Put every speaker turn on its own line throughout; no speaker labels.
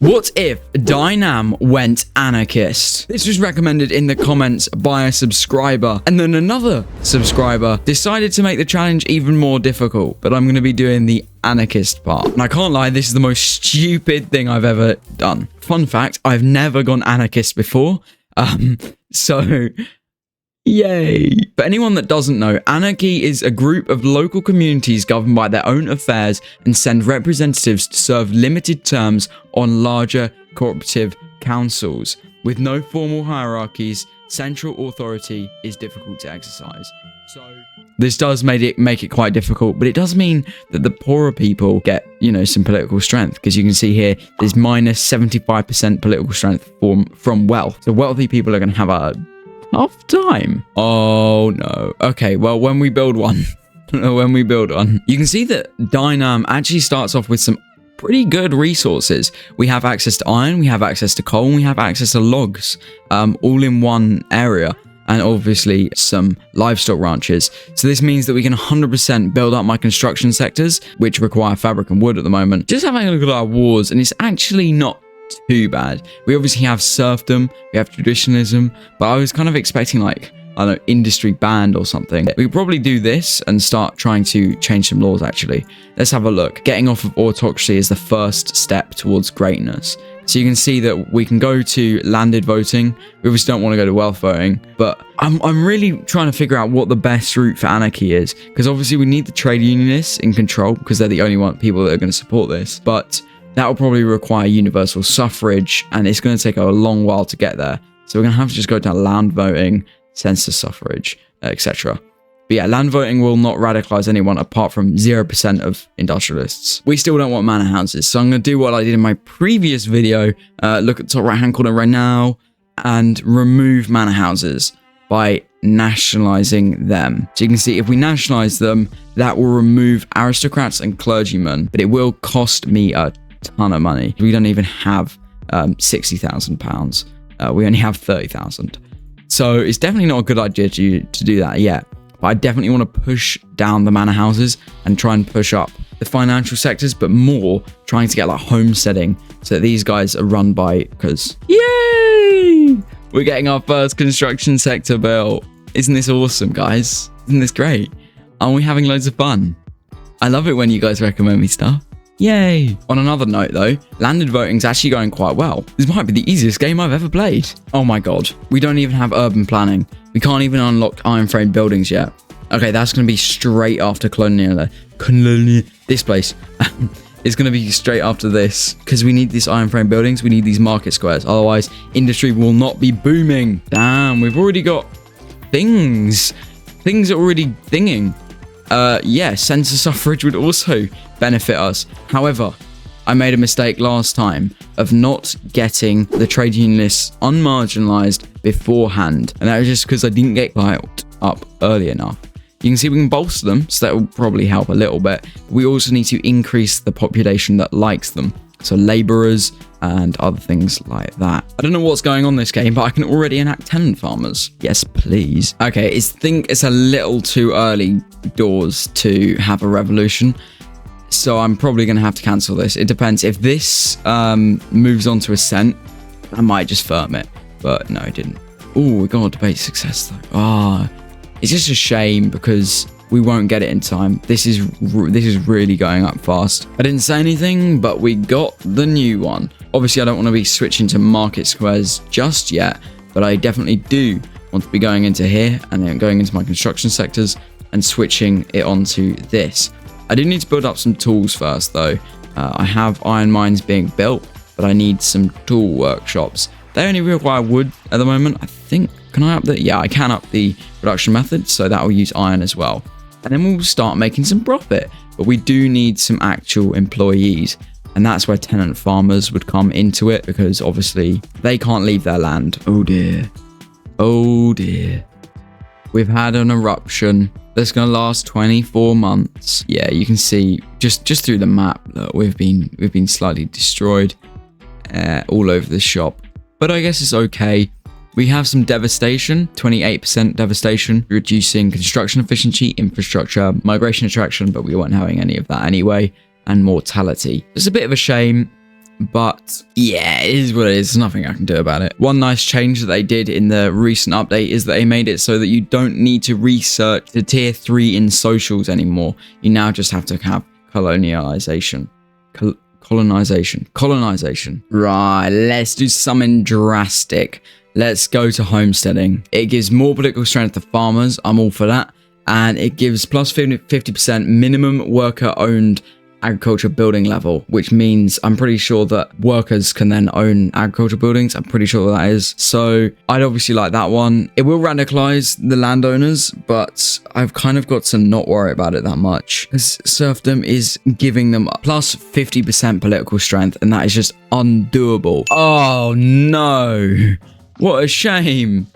What if Dynam went anarchist? This was recommended in the comments by a subscriber, and then another subscriber decided to make the challenge even more difficult, but I'm going to be doing the anarchist part. And I can't lie, this is the most stupid thing I've ever done. Fun fact, I've never gone anarchist before. So yay. For anyone that doesn't know, anarchy is a group of local communities governed by their own affairs and send representatives to serve limited terms on larger cooperative councils. With no formal hierarchies, central authority is difficult to exercise. So this does make it quite difficult, but it does mean that the poorer people get, some political strength, because you can see here there's minus 75% political strength from wealth. So wealthy people are going to have a tough time. Oh no. Okay, well, when we build one, you can see that Dynam actually starts off with some pretty good resources. We have access to iron, we have access to coal, and we have access to logs, all in one area. And obviously some livestock ranches. So this means that we can 100% build up my construction sectors, which require fabric and wood at the moment. Just having a look at our wars, and it's actually not too bad. We obviously have serfdom, we have traditionalism, but I was kind of expecting industry banned or something. We could probably do this and start trying to change some laws actually. Let's have a look. Getting off of autocracy is the first step towards greatness. So you can see that we can go to landed voting. We obviously don't want to go to wealth voting, but I'm really trying to figure out what the best route for anarchy is, because obviously we need the trade unionists in control because they're the only people that are going to support this, but that will probably require universal suffrage, and it's going to take a long while to get there. So we're going to have to just go to land voting, census suffrage, etc. But yeah, land voting will not radicalize anyone apart from 0% of industrialists. We still don't want manor houses, so I'm going to do what I did in my previous video, look at the top right hand corner right now, and remove manor houses by nationalizing them. So you can see if we nationalize them, that will remove aristocrats and clergymen, but it will cost me a ton of money. We don't even have £60,000. We only have 30,000. So it's definitely not a good idea to do that yet. But I definitely want to push down the manor houses and try and push up the financial sectors, but more trying to get homesteading so that these guys are run by, because yay! We're getting our first construction sector built. Isn't this awesome, guys? Isn't this great? Aren't we having loads of fun? I love it when you guys recommend me stuff. Yay! On another note though, landed voting's actually going quite well. This might be the easiest game I've ever played. Oh my god, we don't even have urban planning. We can't even unlock iron frame buildings yet. Okay, that's going to be straight after this place. It's going to be straight after this, because we need these iron frame buildings, we need these market squares, otherwise industry will not be booming. Damn, we've already got things are already thinging. Yeah, census suffrage would also benefit us. However, I made a mistake last time of not getting the trade unionists unmarginalized beforehand, and that was just because I didn't get up early enough. You can see we can bolster them, so that will probably help a little bit. We also need to increase the population that likes them, so laborers and other things like that. I don't know what's going on in this game, but I can already enact tenant farmers. Yes, please. Okay, I think it's a little too early doors to have a revolution, so I'm probably going to have to cancel this. It depends. If this moves on to ascent, I might just firm it, but no, it didn't. Oh, we got a debate success though. It's just a shame because we won't get it in time. This is really going up fast. I didn't say anything, but we got the new one. Obviously, I don't want to be switching to market squares just yet, but I definitely do want to be going into here and then going into my construction sectors and switching it onto this. I do need to build up some tools first though. I have iron mines being built, but I need some tool workshops. They only require wood at the moment. I think, can I up the, yeah, I can up the production method, so that will use iron as well. And then we'll start making some profit. But we do need some actual employees. And that's where tenant farmers would come into it, because obviously they can't leave their land. Oh dear. Oh dear. We've had an eruption that's going to last 24 months. Yeah, you can see just through the map that we've been slightly destroyed all over the shop. But I guess it's okay. We have some devastation, 28% devastation, reducing construction efficiency, infrastructure, migration attraction, but we weren't having any of that anyway, and mortality. It's a bit of a shame. but yeah, it is what it is. There's nothing I can do about it. One nice change that they did in the recent update is that they made it so that you don't need to research the tier 3 in socials anymore. You now just have to have colonization. Colonization. Right, let's do something drastic. Let's go to homesteading. It gives more political strength to farmers. I'm all for that. And it gives plus 50% minimum worker-owned agriculture building level, which means I'm pretty sure that workers can then own agriculture buildings. I'm pretty sure that is. So I'd obviously like that one. It will radicalize the landowners, but I've kind of got to not worry about it that much, because serfdom is giving them plus 50% political strength, and that is just undoable. Oh no, what a shame.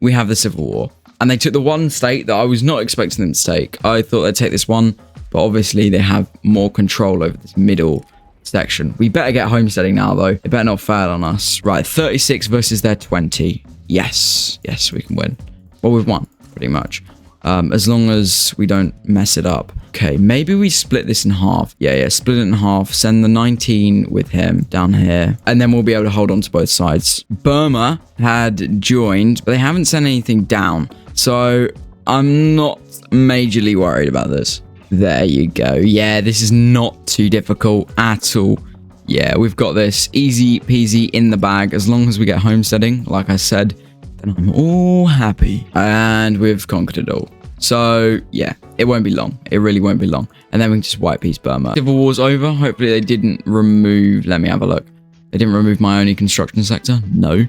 We have the Civil War, and they took the one state that I was not expecting them to take. I thought they'd take this one, but obviously they have more control over this middle section. We better get homesteading now, though. They better not fail on us. Right, 36 versus their 20. Yes, we can win. Well, we've won, pretty much. As long as we don't mess it up. Okay, maybe we split this in half. Yeah, split it in half. Send the 19 with him down here. And then we'll be able to hold on to both sides. Burma had joined, but they haven't sent anything down. So I'm not majorly worried about this. There you go. Yeah, this is not too difficult at all. Yeah, we've got this easy peasy in the bag. As long as we get homesteading, like I said, then I'm all happy. And we've conquered it all. So yeah, it won't be long. It really won't be long. And then we can just wipe East Burma. Civil War's over. Hopefully they didn't remove... Let me have a look. They didn't remove my only construction sector? No.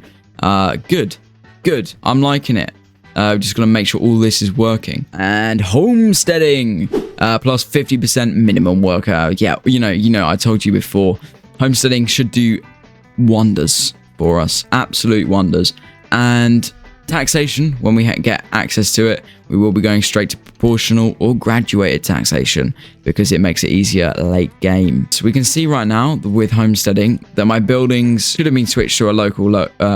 Good. I'm liking it. Just gonna make sure all this is working. And homesteading, plus 50% minimum worker. Yeah, you know, I told you before, homesteading should do wonders for us, absolute wonders. And taxation, when we get access to it, we will be going straight to proportional or graduated taxation, because it makes it easier late game. So we can see right now with homesteading that my buildings should have been switched to a local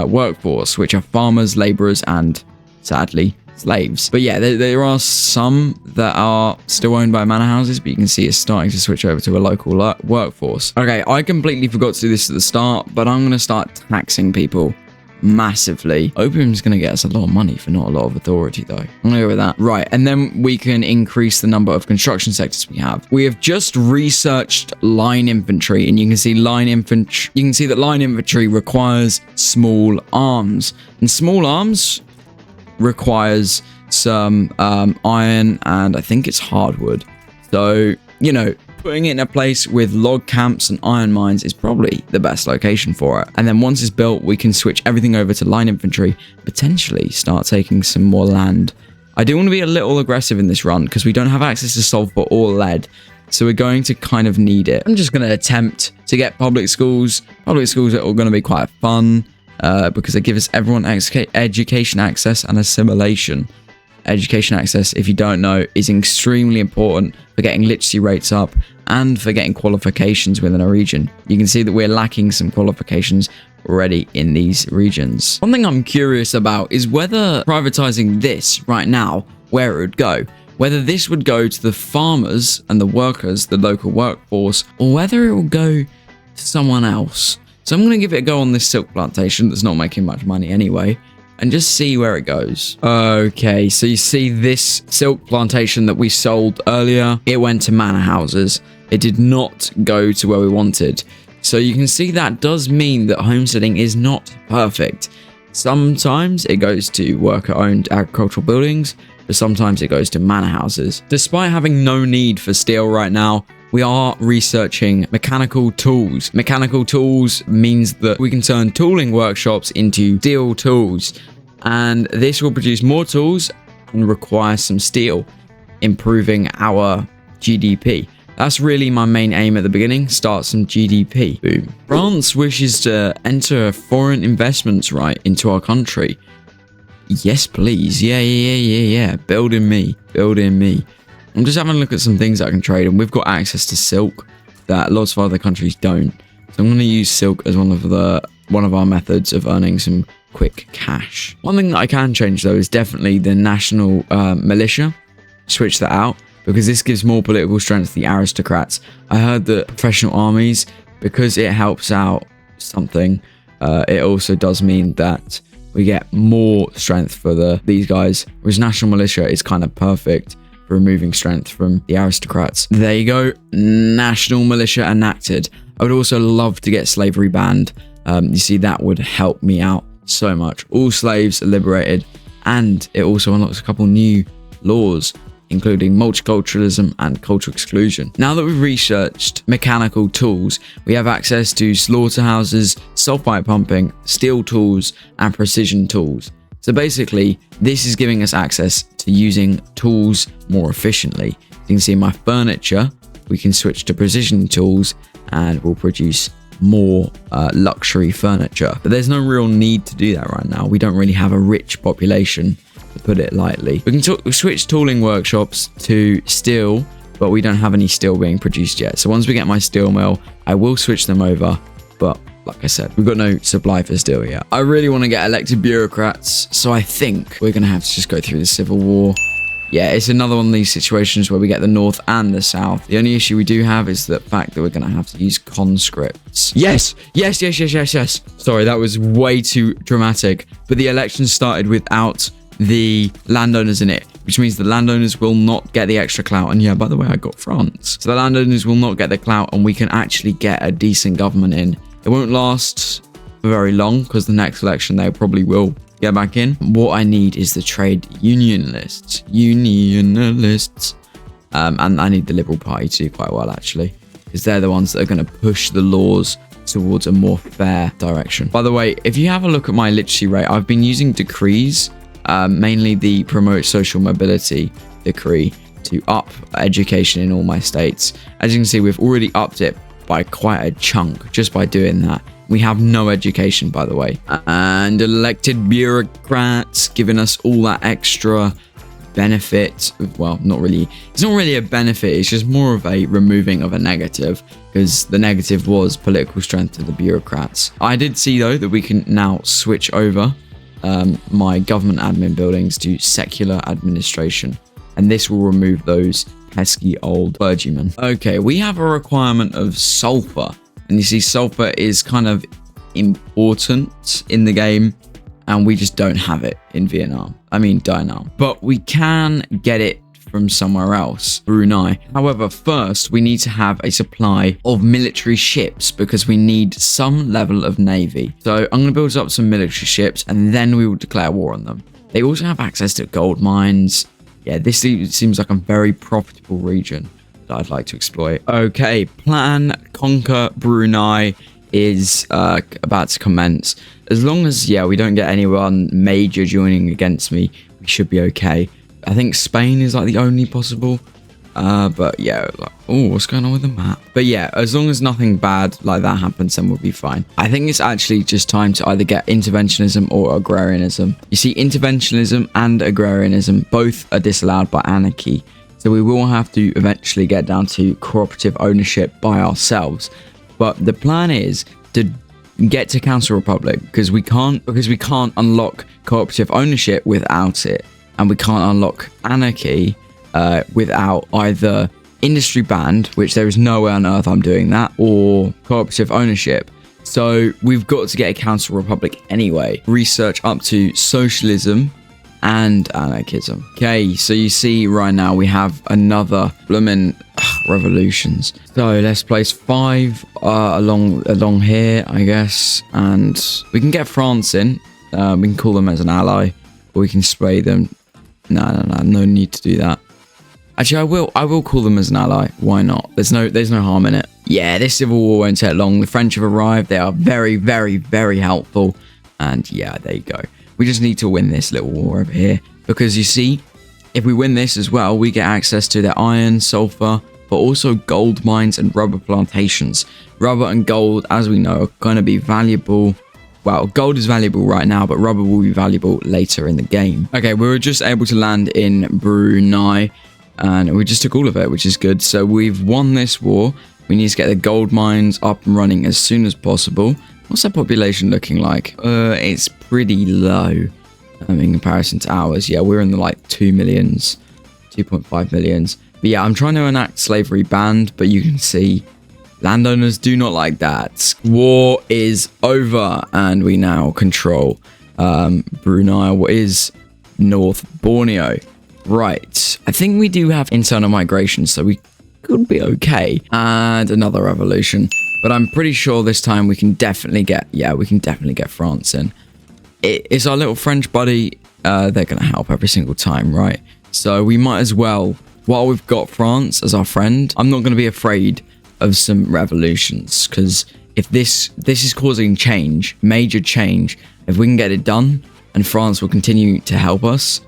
workforce, which are farmers, laborers, and sadly slaves. But yeah, there are some that are still owned by manor houses, but you can see it's starting to switch over to a local workforce. Okay, I completely forgot to do this at the start, but I'm going to start taxing people massively. Opium's going to get us a lot of money for not a lot of authority, though. I'm going to go with that. Right, and then we can increase the number of construction sectors we have. We have just researched line infantry, and you can see line infantry. You can see that line infantry requires small arms, and small arms requires some iron, and I think it's hardwood. So, you know, putting it in a place with log camps and iron mines is probably the best location for it. And then once it's built, we can switch everything over to line infantry, potentially start taking some more land. I do want to be a little aggressive in this run because we don't have access to sulfur or lead, so we're going to kind of need it. I'm just going to attempt to get public schools that are going to be quite fun, because they give us everyone education access and assimilation. Education access, if you don't know, is extremely important for getting literacy rates up and for getting qualifications within a region. You can see that we're lacking some qualifications already in these regions. One thing I'm curious about is whether privatizing this right now, where it would go. Whether this would go to the farmers and the workers, the local workforce, or whether it will go to someone else. So I'm going to give it a go on this silk plantation that's not making much money anyway, and just see where it goes. Okay, so you see this silk plantation that we sold earlier, it went to manor houses. It did not go to where we wanted. So you can see that does mean that homesteading is not perfect. Sometimes it goes to worker-owned agricultural buildings, but sometimes it goes to manor houses. Despite having no need for steel right now, we are researching mechanical tools. Mechanical tools means that we can turn tooling workshops into steel tools. And this will produce more tools and require some steel, improving our GDP. That's really my main aim at the beginning, start some GDP. Boom. France wishes to enter foreign investments right into our country. Yes, please. Yeah. Building me. I'm just having a look at some things that I can trade, and we've got access to silk that lots of other countries don't. So I'm going to use silk as one of our methods of earning some quick cash. One thing that I can change though is definitely the national militia. Switch that out because this gives more political strength to the aristocrats. I heard that professional armies because it helps out something, it also does mean that we get more strength for these guys, whereas national militia is kind of perfect for removing strength from the aristocrats. There you go, national militia enacted. I would also love to get slavery banned. You see, that would help me out so much. All slaves are liberated, and it also unlocks a couple new laws, including multiculturalism and cultural exclusion. Now that we've researched mechanical tools, we have access to slaughterhouses, sulfite pumping, steel tools, and precision tools. So basically, this is giving us access to using tools more efficiently. You can see my furniture, we can switch to precision tools, and we'll produce more luxury furniture. But there's no real need to do that right now. We don't really have a rich population, to put it lightly. We can switch tooling workshops to steel, but we don't have any steel being produced yet. So once we get my steel mill, I will switch them over. But like I said, we've got no supply for steel yet. I really want to get elected bureaucrats, so I think we're going to have to just go through the civil war. Yeah, it's another one of these situations where we get the north and the south. The only issue we do have is the fact that we're going to have to use conscripts. Yes. Sorry, that was way too dramatic. But the election started without the landowners in it, which means the landowners will not get the extra clout. And yeah, by the way, I got France. So the landowners will not get the clout, and we can actually get a decent government in. It won't last for very long, because the next election they probably will get back in. What I need is the trade unionists. And I need the Liberal Party to do quite well, actually, because they're the ones that are going to push the laws towards a more fair direction. By the way, if you have a look at my literacy rate, I've been using decrees, mainly the Promote Social Mobility decree, to up education in all my states. As you can see, we've already upped it by quite a chunk just by doing that. We have no education, by the way. And elected bureaucrats giving us all that extra benefit. Well, not really. It's not really a benefit. It's just more of a removing of a negative, because the negative was political strength to the bureaucrats. I did see, though, that we can now switch over my government admin buildings to secular administration. And this will remove those pesky old clergymen. Okay, we have a requirement of sulfur. And you see, sulfur is kind of important in the game, and we just don't have it in Vietnam. I mean, Dynam. But we can get it from somewhere else, Brunei. However, first, we need to have a supply of military ships, because we need some level of navy. So I'm going to build up some military ships, and then we will declare war on them. They also have access to gold mines. Yeah, this seems like a very profitable region that I'd like to exploit. Okay, plan conquer Brunei is about to commence. As long as, yeah, we don't get anyone major joining against me, we should be okay. I think Spain is like the only possible. But yeah, like, oh, what's going on with the map? But yeah, as long as nothing bad like that happens, then we'll be fine. I think it's actually just time to either get interventionism or agrarianism. You see, interventionism and agrarianism both are disallowed by anarchy. So we will have to eventually get down to cooperative ownership by ourselves. But the plan is to get to Council Republic, because we can't unlock cooperative ownership without it. And we can't unlock anarchy without either industry banned, which there is no way on earth I'm doing that, or cooperative ownership. So we've got to get a Council Republic anyway. Research up to socialism and anarchism. Okay, so you see right now we have another blooming revolutions. So let's place 5 along here, I guess, and we can get France in. We can call them as an ally, or we can sway them. No need to do that. Actually, I will call them as an ally. Why not? There's no harm in it. Yeah, this civil war won't take long. The French have arrived. They are very, very, very helpful. And yeah, there you go. We just need to win this little war over here, because you see, if we win this as well, we get access to their iron, sulfur, but also gold mines and rubber plantations. Rubber and gold, as we know, are going to be valuable. Well, gold is valuable right now, but rubber will be valuable later in the game. Okay, we were just able to land in Brunei, and we just took all of it, which is good. So we've won this war. We need to get the gold mines up and running as soon as possible. What's that population looking like? It's pretty low in comparison to ours. Yeah, we're in the like 2 millions, 2.5 millions. But yeah, I'm trying to enact slavery banned, but you can see Landowners do not like that. War is over, and we now control Brunei, what is North Borneo. Right, I think we do have internal migration, so we could be okay. And another revolution, but I'm pretty sure this time we can definitely get, France in. It's our little French buddy. They're gonna help every single time, right? So we might as well, while we've got France as our friend, I'm not gonna be afraid of some revolutions, because if this is causing change, major change, if we can get it done and France will continue to help us,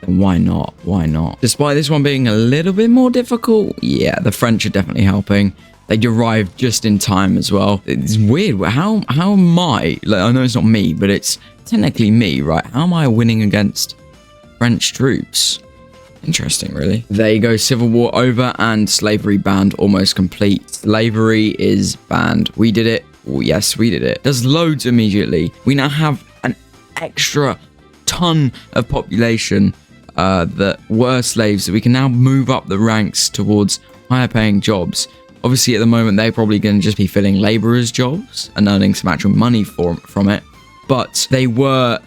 then why not? Why not? Despite this one being a little bit more difficult, yeah, the French are definitely helping. They arrived just in time as well. It's weird. How am I? Like, I know it's not me, but it's technically me, right? How am I winning against French troops? Interesting, really. There you go. Civil war over and slavery banned, almost complete. Slavery is banned. We did it. Oh, yes, we did it. There's loads immediately. We now have an extra ton of population that were slaves, that we can now move up the ranks towards higher paying jobs. Obviously, at the moment, they're probably going to just be filling laborers' jobs and earning some actual money from it. But they were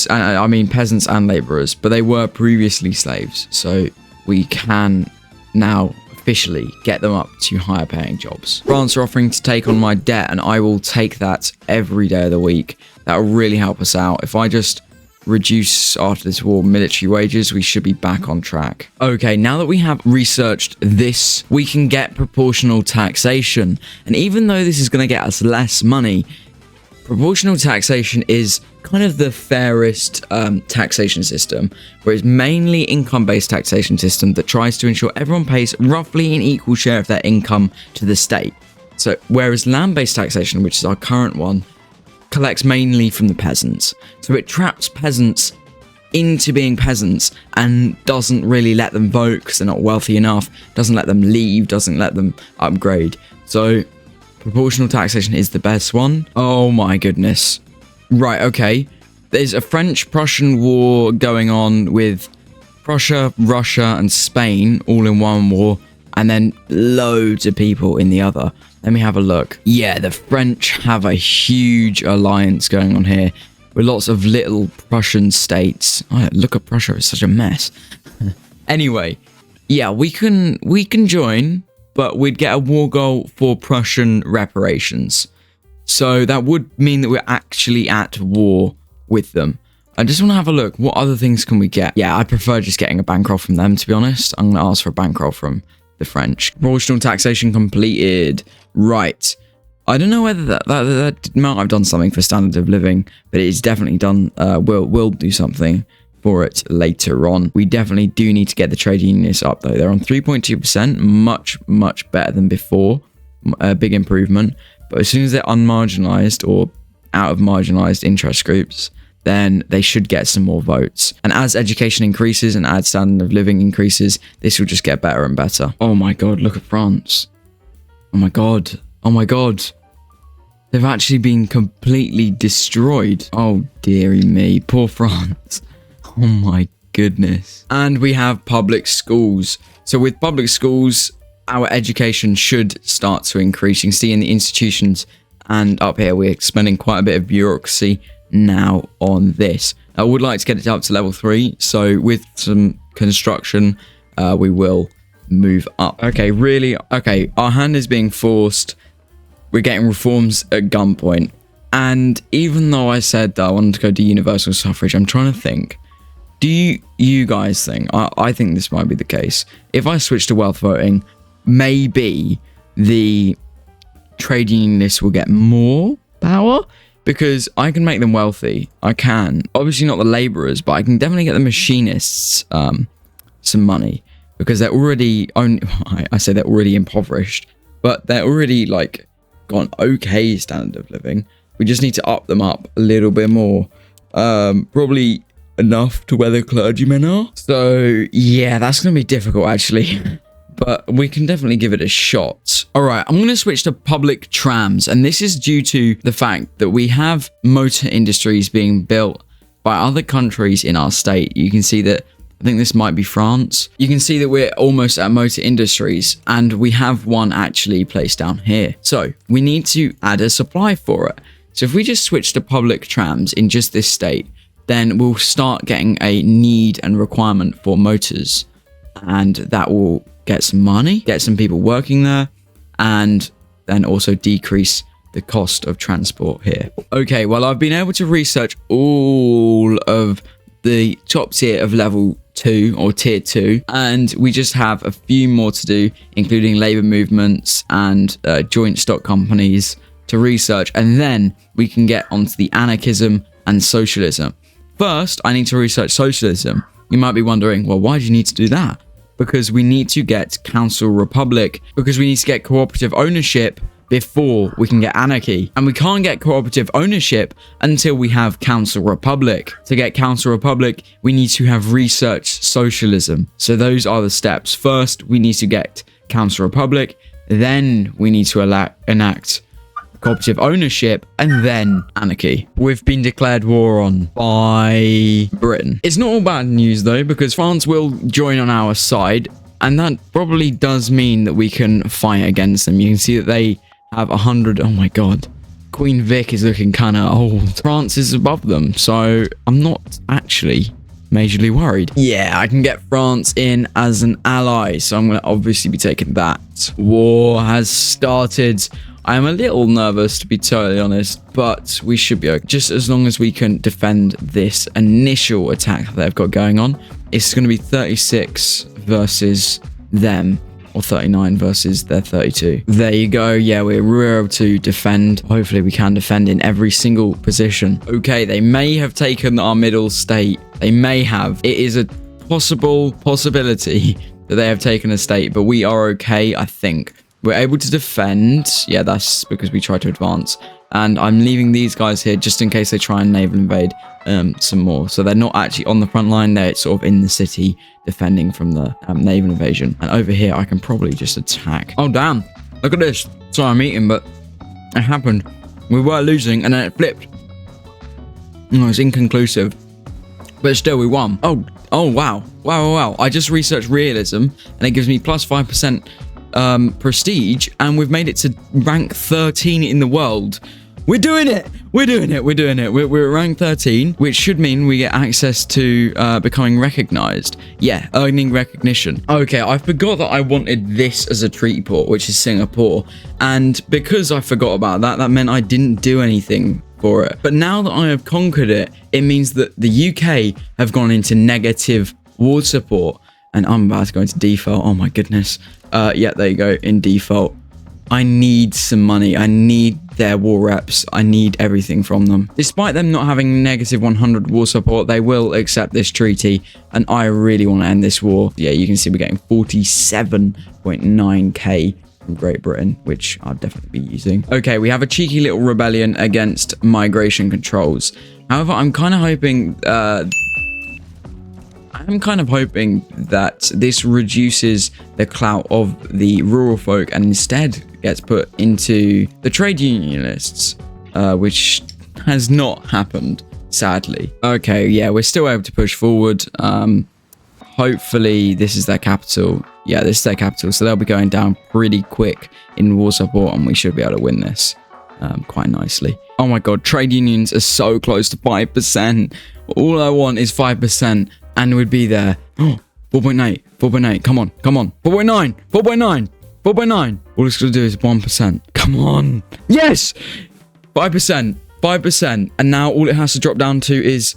I mean peasants and laborers, but they were previously slaves. So we can now officially get them up to higher paying jobs. France are offering to take on my debt, and I will take that every day of the week. That will really help us out. If I just reduce after this war military wages, we should be back on track. Okay, now that we have researched this, we can get proportional taxation. And even though this is going to get us less money, proportional taxation is kind of the fairest taxation system, where it's mainly income-based taxation system that tries to ensure everyone pays roughly an equal share of their income to the state. So whereas land-based taxation, which is our current one, collects mainly from the peasants. So it traps peasants into being peasants and doesn't really let them vote because they're not wealthy enough, doesn't let them leave, doesn't let them upgrade. So proportional taxation is the best one. Oh my goodness. Right, okay. There's a French-Prussian war going on with Prussia, Russia, and Spain all in one war, and then loads of people in the other. Let me have a look. Yeah, the French have a huge alliance going on here with lots of little Prussian states. Oh, look at Prussia, it's such a mess. Anyway, yeah, we can join, but we'd get a war goal for Prussian reparations. So that would mean that we're actually at war with them. I just want to have a look. What other things can we get? Yeah, I prefer just getting a bankroll from them, to be honest. I'm going to ask for a bankroll from the French. Proportional taxation completed. Right. I don't know whether that might have done something for standard of living, but it's definitely done. We'll do something for it later on. We definitely do need to get the trade unionists up, though. They're on 3.2%, much better than before. A big improvement. But as soon as they're unmarginalized or out of marginalized interest groups, then they should get some more votes. And as education increases and as standard of living increases, this will just get better and better. Oh my god, look at France. Oh my god. Oh my god. They've actually been completely destroyed. Oh dearie me, poor France. Oh my goodness. And we have public schools. So with public schools, our education should start to increase. You can see in the institutions and up here, we're spending quite a bit of bureaucracy now on this. I would like to get it up to level 3. So with some construction, we will move up. Okay, really? Okay, our hand is being forced. We're getting reforms at gunpoint. And even though I said that I wanted to go to universal suffrage, I'm trying to think. Do you guys think? I think this might be the case. If I switch to wealth voting, maybe the trade unionists will get more power because I can make them wealthy. I can. Obviously not the laborers, but I can definitely get the machinists some money because they're already I say they're already impoverished, but they're already like got an okay standard of living. We just need to up them up a little bit more. Probably enough to where the clergymen are. So yeah, that's going to be difficult actually. But we can definitely give it a shot. All right, I'm going to switch to public trams. And this is due to the fact that we have motor industries being built by other countries in our state. You can see that I think this might be France. You can see that we're almost at motor industries, and we have one actually placed down here. So we need to add a supply for it. So if we just switch to public trams in just this state, then we'll start getting a need and requirement for motors, and that will get some money, get some people working there, and then also decrease the cost of transport here. Okay, well, I've been able to research all of the top tier of level 2 or tier 2, and we just have a few more to do, including labor movements and joint stock companies to research, and then we can get onto the anarchism and socialism. First, I need to research socialism. You might be wondering, well, why do you need to do that? Because we need to get council republic, because we need to get cooperative ownership before we can get anarchy. And we can't get cooperative ownership until we have council republic. To get council republic, we need to have researched socialism. So those are the steps. First, we need to get council republic. Then we need to enact cooperative ownership, and then anarchy. We've been declared war on by Britain. It's not all bad news though, because France will join on our side, and that probably does mean that we can fight against them. You can see that they have 100. Oh my god, Queen Vic is looking kind of old. France is above them, so I'm not actually majorly worried. Yeah, I can get France in as an ally, so I'm going to obviously be taking that. War has started. I am a little nervous, to be totally honest, but we should be okay. Just as long as we can defend this initial attack that they've got going on. It's going to be 36 versus them, or 39 versus their 32. There you go. Yeah, we're able to defend. Hopefully we can defend in every single position. Okay, they may have taken our middle state. They may have. It is a possibility that they have taken a state, but we are okay, I think. We're able to defend. Yeah, that's because we tried to advance. And I'm leaving these guys here just in case they try and naval invade some more. So they're not actually on the front line. They're sort of in the city defending from the naval invasion. And over here, I can probably just attack. Oh, damn. Look at this. Sorry, I'm eating, but it happened. We were losing, and then it flipped. No, it's inconclusive. But still, we won. Oh, wow. Wow. I just researched realism, and it gives me plus 5% prestige, and we've made it to rank 13 in the world. We're doing it. We're rank 13, which should mean we get access to becoming recognized. Yeah, earning recognition. Okay, I forgot that I wanted this as a treaty port, which is Singapore, and because I forgot about that, that meant I didn't do anything for it. But now that I have conquered it, it means that the UK have gone into negative war support, and I'm about to go into default. Oh my goodness. Yeah, there you go, in default. I need some money. I need their war reps. I need everything from them. Despite them not having negative 100 war support, they will accept this treaty, and I really want to end this war. Yeah, you can see we're getting 47.9k from Great Britain, which I'll definitely be using. Okay, we have a cheeky little rebellion against migration controls. However, I'm kind of hoping that this reduces the clout of the rural folk and instead gets put into the trade unionists, which has not happened, sadly. Okay, yeah, we're still able to push forward. Hopefully this is their capital. Yeah, this is their capital, so they'll be going down pretty quick in war support, and we should be able to win this quite nicely. Oh my god, trade unions are so close to 5%. All I want is 5%. And we'd be there. 4.8. Come on. 4.9. All it's going to do is 1%. Come on. Yes. 5%. And now all it has to drop down to is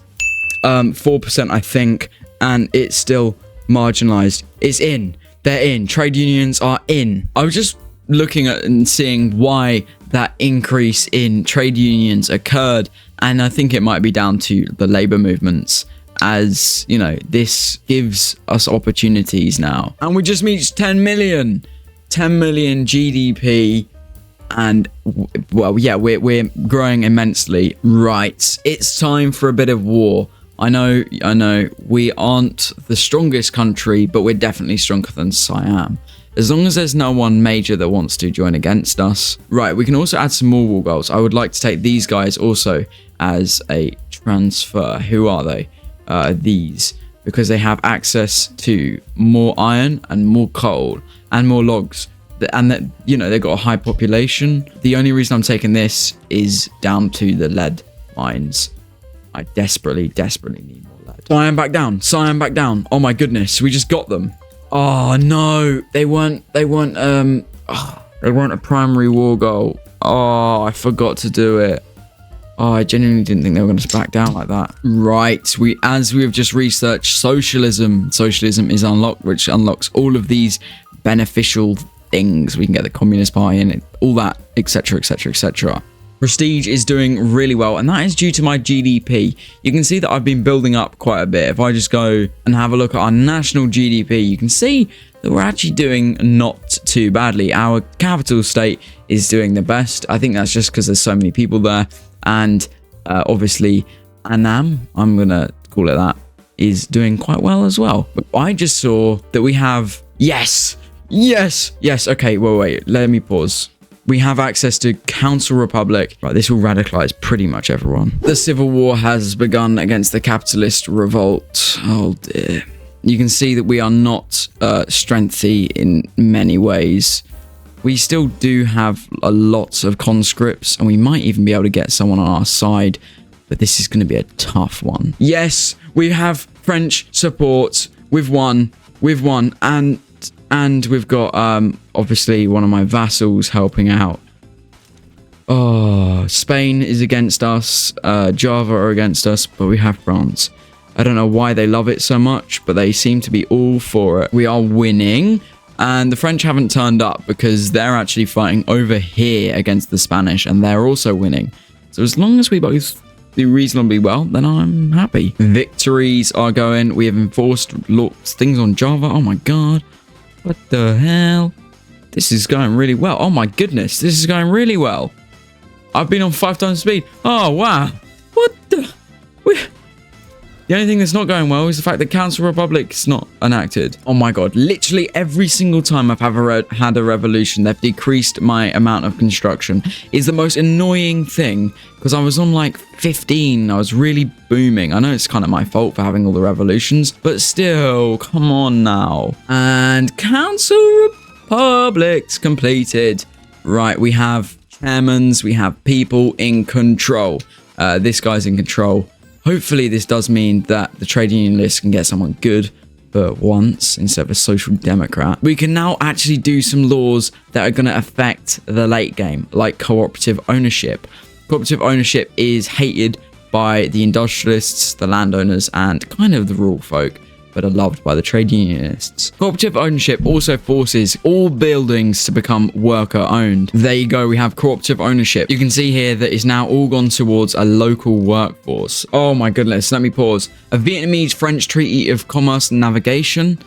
4%, I think. And it's still marginalized. It's in. They're in. Trade unions are in. I was just looking at and seeing why that increase in trade unions occurred. And I think it might be down to the labor movements. As you know, this gives us opportunities now, and we just reached 10 million GDP, and well, yeah, we're growing immensely. Right, it's time for a bit of war. I know we aren't the strongest country, but we're definitely stronger than Siam, as long as there's no one major that wants to join against us. Right, we can also add some more wall goals. I would like to take these guys also as a transfer. Who are they? These. because they have access to more iron and more coal and more logs. And that, you know, they've got a high population. The only reason I'm taking this is down to the lead mines. I desperately need more lead. Cyan back down. Cyan back down. Oh my goodness, we just got them. Oh no, they weren't a primary war goal. Oh, I forgot to do it. Oh, I genuinely didn't think they were going to back down like that. Right, as we have just researched socialism. Socialism is unlocked, which unlocks all of these beneficial things. We can get the Communist Party in it, all that, etc, etc, etc. Prestige is doing really well, and that is due to my GDP. You can see that I've been building up quite a bit. If I just go and have a look at our national GDP, you can see that we're actually doing not too badly. Our capital state is doing the best. I think that's just because there's so many people there. And obviously, Annam, I'm going to call it that, is doing quite well as well. But I just saw that we have... Yes! Okay, wait, let me pause. We have access to Council Republic. Right, this will radicalize pretty much everyone. The civil war has begun against the capitalist revolt. Oh dear. You can see that we are not strengthy in many ways. We still do have a lot of conscripts, and we might even be able to get someone on our side, but this is going to be a tough one. Yes, we have French support. We've won, and we've got obviously one of my vassals helping out. Oh, Spain is against us. Java are against us, but we have France. I don't know why they love it so much, but they seem to be all for it. We are winning. And the French haven't turned up because they're actually fighting over here against the Spanish, and they're also winning. So as long as we both do reasonably well, then I'm happy. Victories are going. We have enforced things on Java. Oh my god. What the hell? This is going really well. Oh my goodness. This is going really well. I've been on 5 times speed. Oh wow. What the... The only thing that's not going well is the fact that Council Republic is not enacted. Oh my god, literally every single time I've had a revolution, they've decreased my amount of construction. Is the most annoying thing, because I was on like 15, I was really booming. I know it's kind of my fault for having all the revolutions, but still, come on now. And Council Republic's completed. Right, we have chairmans, we have people in control. This guy's in control. Hopefully this does mean that the trade unionists can get someone good for once instead of a social democrat. We can now actually do some laws that are going to affect the late game, like cooperative ownership. Cooperative ownership is hated by the industrialists, the landowners, and kind of the rural folk, but are loved by the trade unionists. Cooperative ownership also forces all buildings to become worker owned. There you go, we have cooperative ownership. You can see here that it's now all gone towards a local workforce. Oh my goodness, let me pause. A Vietnamese-French Treaty of Commerce and Navigation.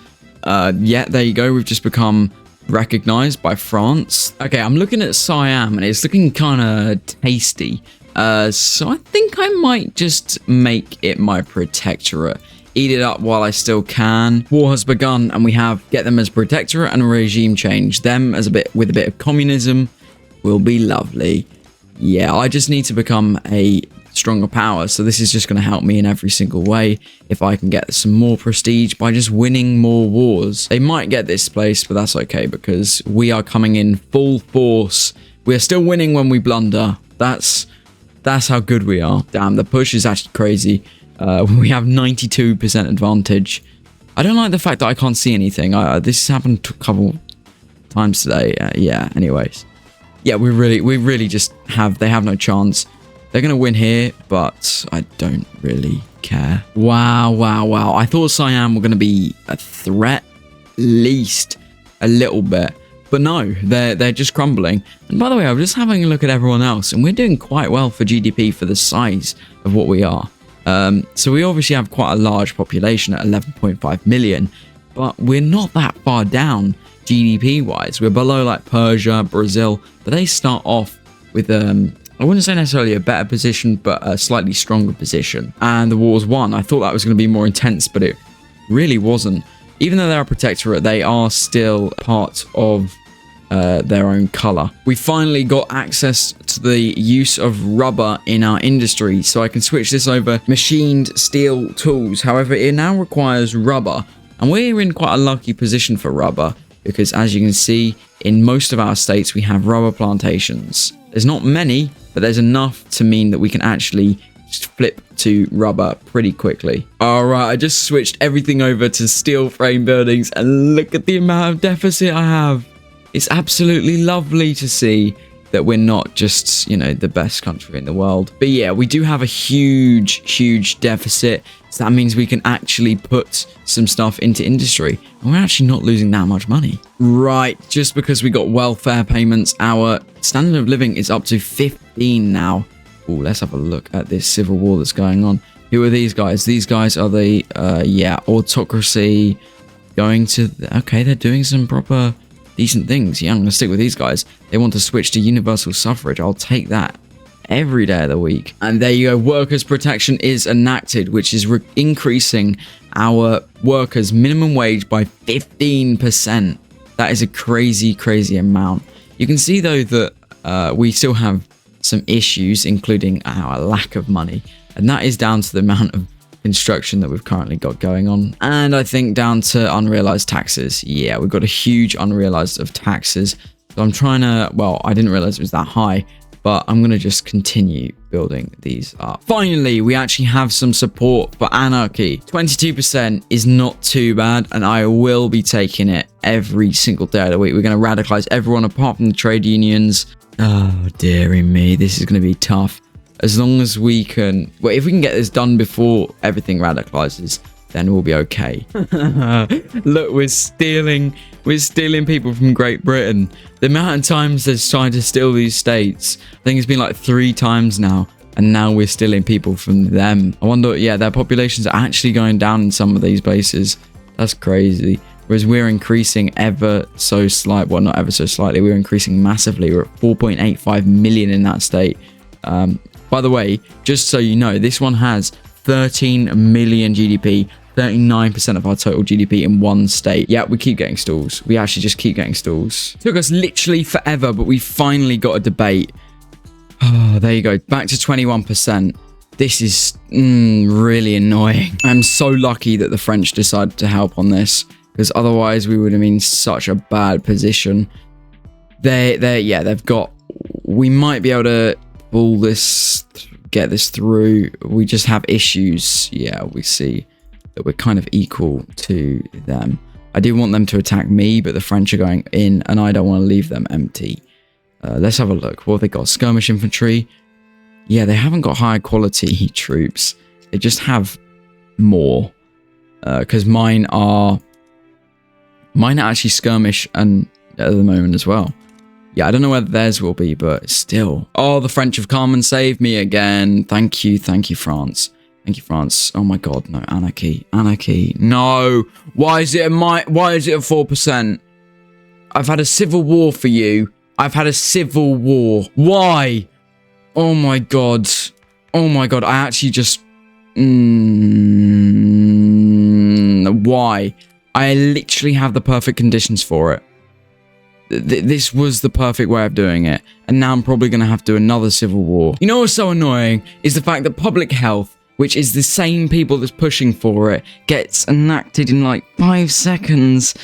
Yeah, there you go, we've just become recognized by France. Okay, I'm looking at Siam and it's looking kind of tasty. So I think I might just make it my protectorate. Eat it up while I still can. War has begun, and we have get them as protectorate and a regime change. Them as with a bit of communism will be lovely. Yeah, I just need to become a stronger power, so this is just going to help me in every single way. If I can get some more prestige by just winning more wars. They might get displaced, but that's okay because we are coming in full force. We are still winning when we blunder. That's how good we are. Damn, the push is actually crazy. We have 92% advantage. I don't like the fact that I can't see anything. This has happened a couple times today. Yeah, anyways. Yeah, we really just have... They have no chance. They're going to win here, but I don't really care. Wow. I thought Siam were going to be a threat, at least a little bit. But no, they're just crumbling. And by the way, I'm just having a look at everyone else, and we're doing quite well for GDP for the size of what we are. So we obviously have quite a large population at 11.5 million, but we're not that far down GDP wise. We're below like Persia, Brazil, but they start off with I wouldn't say necessarily a better position, but a slightly stronger position. And the war's won. I thought that was going to be more intense, but it really wasn't. Even though they're a protectorate, they are still part of their own color. We finally got access to the use of rubber in our industry, so I can switch this over machined steel tools. However, it now requires rubber, and we're in quite a lucky position for rubber because, as you can see, in most of our states we have rubber plantations. There's not many, but there's enough to mean that we can actually just flip to rubber pretty quickly. Alright, I just switched everything over to steel frame buildings, and look at the amount of deficit I have. It's absolutely lovely to see that we're not just, you know, the best country in the world. But yeah, we do have a huge deficit. So that means we can actually put some stuff into industry. And we're actually not losing that much money. Right, just because we got welfare payments, our standard of living is up to 15 now. Oh, let's have a look at this civil war that's going on. Who are these guys? These guys are the, autocracy going to... Okay, they're doing some proper... decent things. Yeah, I'm going to stick with these guys. They want to switch to universal suffrage. I'll take that every day of the week. And there you go. Workers' protection is enacted, which is increasing our workers' minimum wage by 15%. That is a crazy amount. You can see, though, that we still have some issues, including our lack of money. And that is down to the amount of construction that we've currently got going on, and I think down to unrealized taxes. Yeah, we've got a huge unrealized of taxes, so I'm trying to, well, I didn't realize it was that high, but I'm gonna just continue building these up. Finally, we actually have some support for anarchy. 22% is not too bad, and I will be taking it every single day of the week. We're gonna radicalize everyone apart from the trade unions. Oh dearie me, this is gonna be tough. As long as we can... Well, if we can get this done before everything radicalizes, then we'll be okay. Look, we're stealing people from Great Britain. The amount of times they've tried to steal these states, I think it's been like 3 times now. And now we're stealing people from them. I wonder, yeah, their populations are actually going down in some of these places. That's crazy. Whereas we're increasing ever so slightly. Well, not ever so slightly. We're increasing massively. We're at 4.85 million in that state. By the way, just so you know, this one has 13 million GDP, 39% of our total GDP in one state. Yeah, we keep getting stalls. We actually just keep getting stalls. It took us literally forever, but we finally got a debate. Oh, there you go. Back to 21%. This is really annoying. I'm so lucky that the French decided to help on this, because otherwise we would have been in such a bad position. They've got... We might be able to pull this, get this through. We just have issues. Yeah, we see that we're kind of equal to them. I do want them to attack me, but the French are going in, and I don't want to leave them empty. Let's have a look. What have they got? Skirmish infantry. Yeah, they haven't got high quality troops. They just have more. Because mine are actually skirmish and at the moment as well. Yeah, I don't know whether theirs will be, but still. Oh, the French have come and saved me again. Thank you, France. Thank you, France. Oh my God, no, anarchy, no. Why is it at 4%? I've had a civil war for you. I've had a civil war. Why? Oh my God. I actually just... Why? I literally have the perfect conditions for it. This was the perfect way of doing it, and now I'm probably going to have to do another civil war. You know what's so annoying is the fact that public health, which is the same people that's pushing for it, gets enacted in like 5 seconds,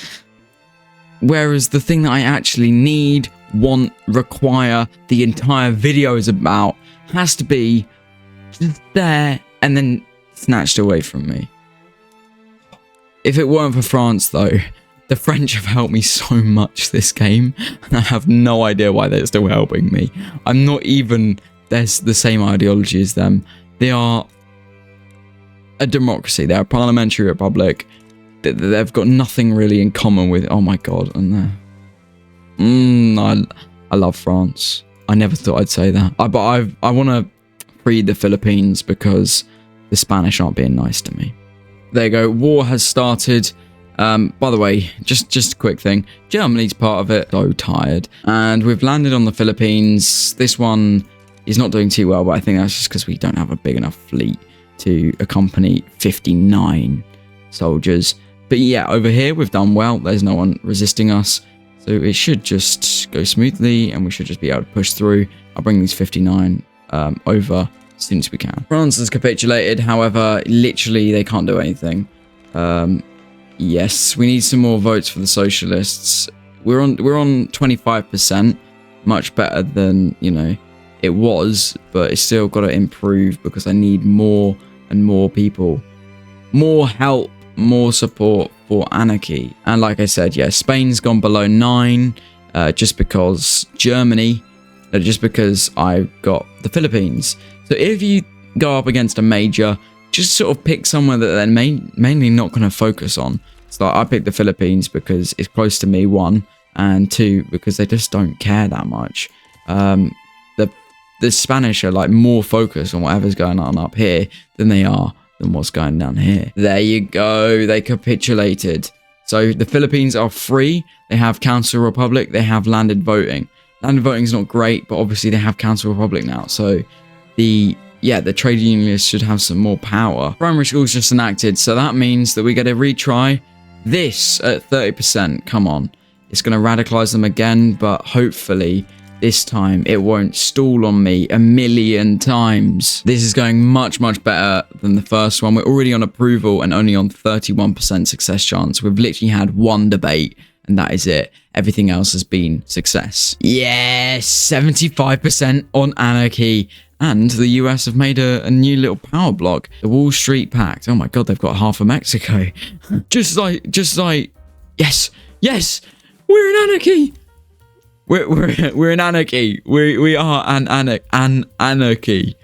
whereas the thing that I actually need, want, require, the entire video is about, has to be just there and then snatched away from me. If it weren't for France, though, the French have helped me so much this game, and I have no idea why they're still helping me. I'm not even there's the same ideology as them. They are a democracy. They're a parliamentary republic. They've got nothing really in common with... Oh my God. And I love France. I never thought I'd say that. But I want to free the Philippines because the Spanish aren't being nice to me. There you go. War has started. By the way, just a quick thing. Germany's part of it. So tired. And we've landed on the Philippines. This one is not doing too well, but I think that's just because we don't have a big enough fleet to accompany 59 soldiers. But yeah, over here we've done well. There's no one resisting us. So it should just go smoothly, and we should just be able to push through. I'll bring these 59 over as soon as we can. France has capitulated, however, literally they can't do anything. Yes, we need some more votes for the socialists. We're on 25%, much better than, you know, it was, but it's still got to improve because I need more and more people, more help, more support for anarchy. And like I said, yeah, Spain's gone below 9, just because Germany, just because I've got the Philippines. So if you go up against a major, just sort of pick somewhere that they're mainly not going to focus on. So I picked the Philippines because it's close to me, 1, and 2, because they just don't care that much. The Spanish are like more focused on whatever's going on up here than they are than what's going down here. There you go. They capitulated. So the Philippines are free. They have Council Republic. They have landed voting. Landed voting is not great, but obviously they have Council Republic now. So the trade unionists should have some more power. Primary school's just enacted, so that means that we get a retry. This at 30%. Come on. It's going to radicalize them again, but hopefully this time it won't stall on me a million times. This is going much, much better than the first one. We're already on approval and only on 31% success chance. We've literally had 1 debate and that is it. Everything else has been success. Yes, 75% on anarchy. And the US have made a new little power block. The Wall Street Pact. Oh my god, they've got half of Mexico. just like, yes, we're in anarchy. We're in anarchy. We are an anarchy.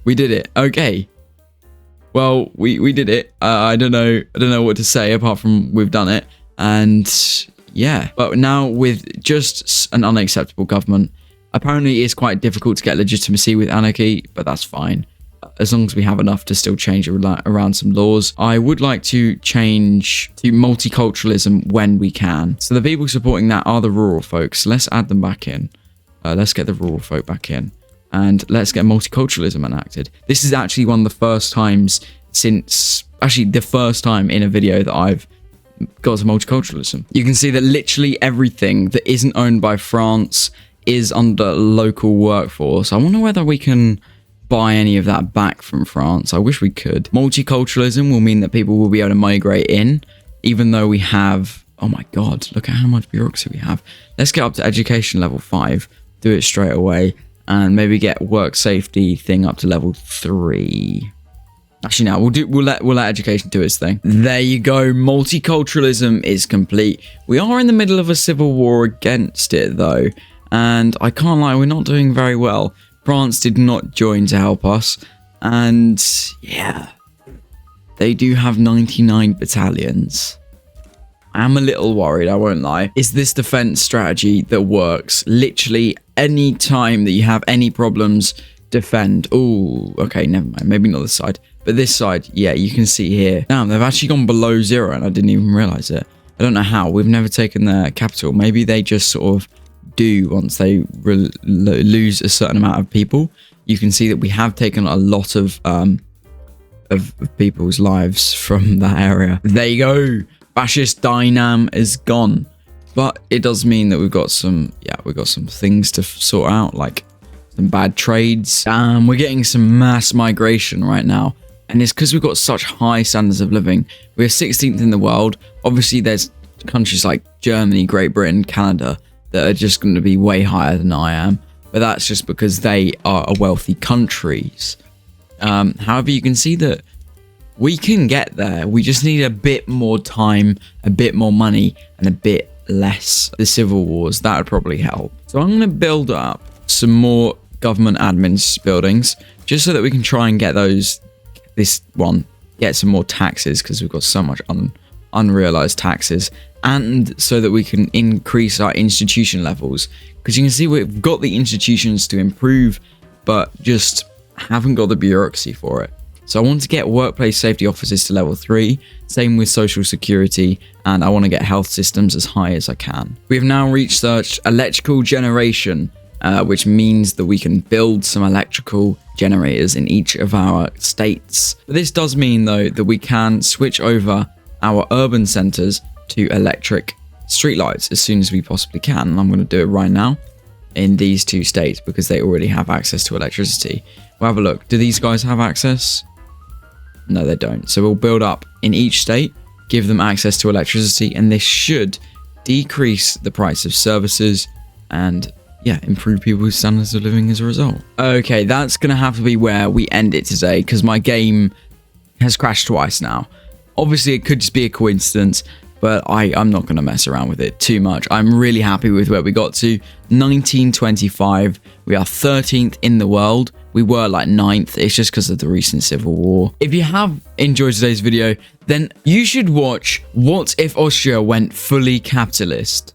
We did it. Okay. Well, we did it. I don't know what to say apart from we've done it. And yeah, but now with just an unacceptable government, apparently it's quite difficult to get legitimacy with anarchy, but that's fine. As long as we have enough to still change around some laws. I would like to change to multiculturalism when we can. So the people supporting that are the rural folks. Let's add them back in. Let's get the rural folk back in. And let's get multiculturalism enacted. This is actually one of the first times since... Actually, the first time in a video that I've got to multiculturalism. You can see that literally everything that isn't owned by France is under local workforce. I wonder whether we can buy any of that back from France. I wish we could. Multiculturalism will mean that people will be able to migrate in, even though we have... Oh my god, look at how much bureaucracy we have. Let's get up to education level 5. Do it straight away. And maybe get work safety thing up to level 3. Actually, no, we'll let education do its thing. There you go. Multiculturalism is complete. We are in the middle of a civil war against it, though. And I can't lie, we're not doing very well. France did not join to help us. And yeah, they do have 99 battalions. I'm a little worried, I won't lie. Is this defense strategy that works? Literally any time that you have any problems, defend. Oh, okay, never mind. Maybe not this side. But this side, yeah, you can see here. Damn, they've actually gone below 0 and I didn't even realize it. I don't know how. We've never taken their capital. Maybe they just sort of do once they lose a certain amount of people. You can see that we have taken a lot of people's lives from that area. There you go. Fascist dynam is gone. But it does mean that we've got some things to sort out, like some bad trades. We're getting some mass migration right now. And it's because we've got such high standards of living. We're 16th in the world. Obviously, there's countries like Germany, Great Britain, Canada that are just going to be way higher than I am. But that's just because they are wealthy countries. However, you can see that we can get there. We just need a bit more time, a bit more money, and a bit less the civil wars. That would probably help. So I'm going to build up some more government admin buildings just so that we can try and get get some more taxes, because we've got so much unrealized taxes, and so that we can increase our institution levels, because you can see we've got the institutions to improve but just haven't got the bureaucracy for it. So I want to get workplace safety officers to level 3, same with social security, and I want to get health systems as high as I can. We have now researched electrical generation, which means that we can build some electrical generators in each of our states. But this does mean, though, that we can switch over our urban centers to electric streetlights as soon as we possibly can. And I'm going to do it right now in these 2 states because they already have access to electricity. We'll have a look. Do these guys have access? No, they don't. So we'll build up in each state, give them access to electricity, and this should decrease the price of services and, yeah, improve people's standards of living as a result. Okay, that's going to have to be where we end it today because my game has crashed twice now. Obviously, it could just be a coincidence, but I'm not going to mess around with it too much. I'm really happy with where we got to. 1925. We are 13th in the world. We were like 9th. It's just because of the recent civil war. If you have enjoyed today's video, then you should watch What If Austria Went Fully Capitalist.